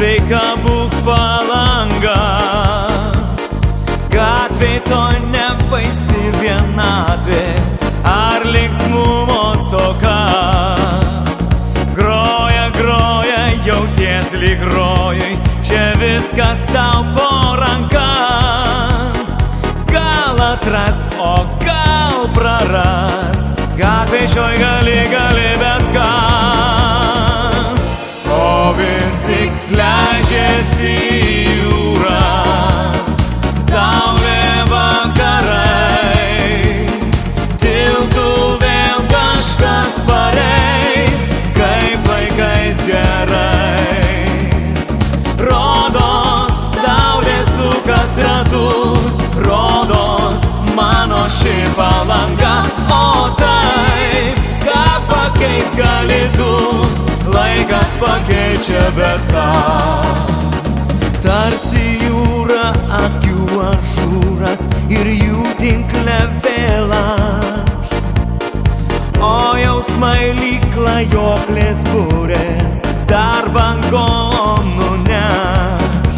sveika būk Palanga. Gatvėj to nebaisi vienatvė ar linksmumo stoka. Groja, groja, jauties lyg rojui, čia viskas tau po ranka. Gal atrast, o gal prarast, gatvėj šioj gali bet ką. O vis tik leidžiasi jūra, saulė vakarais, tiltų vėl kažkas pareis, kaip laikais gerais. Rodos, saulė sukas ratu, rodos, mano ši Palanga. O taip, ką pakeis gali tu, laikas pakeičia bet ką. Tarsi jūra akių ažūras ir jų tinkle vėl aš. O jausmai lyg klajoklės burės dar bangom nuneš.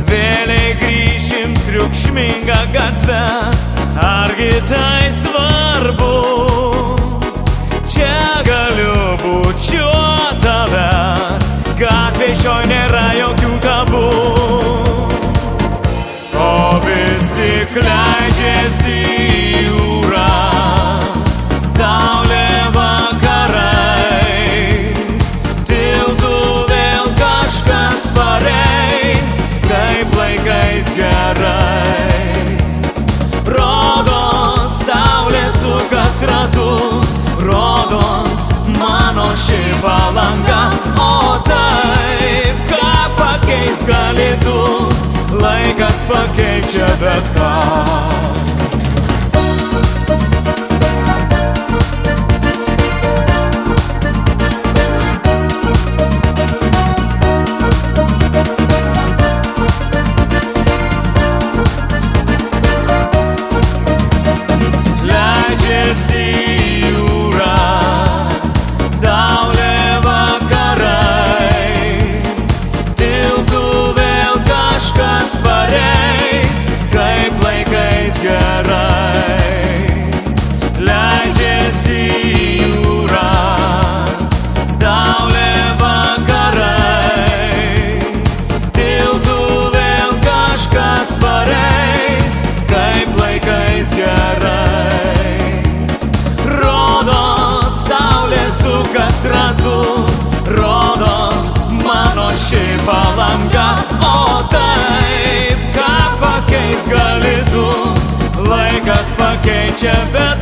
Vėliai grįšim triukšmingą gatvę, argi tai svarbu? Čia galiu būt šiuo tave, gatvėj šioj nėra jokių tabų. O vis tik leidžiasi jūra, saulė vakarais, tiltų vėl kažkas pareis, kaip laikais gerais. Rodos, saulė sukas ratu, rodos, mano ši Palanga. O taip, ką pakeis gali tu, laikas pakeičia bet ką. Leidžiasi jūra, saulė vakarais, tiltų vėl kažkas pareis, kaip laikais gerais. Leidžiasi jūra, saulė vakarais, tiltų vėl kažkas pareis, kaip laikais gerais. Rodos, saulė sukas ratu, rodos, mano ši Palanga. O taip, ką pakeis gali tu, laikas pakeičia bet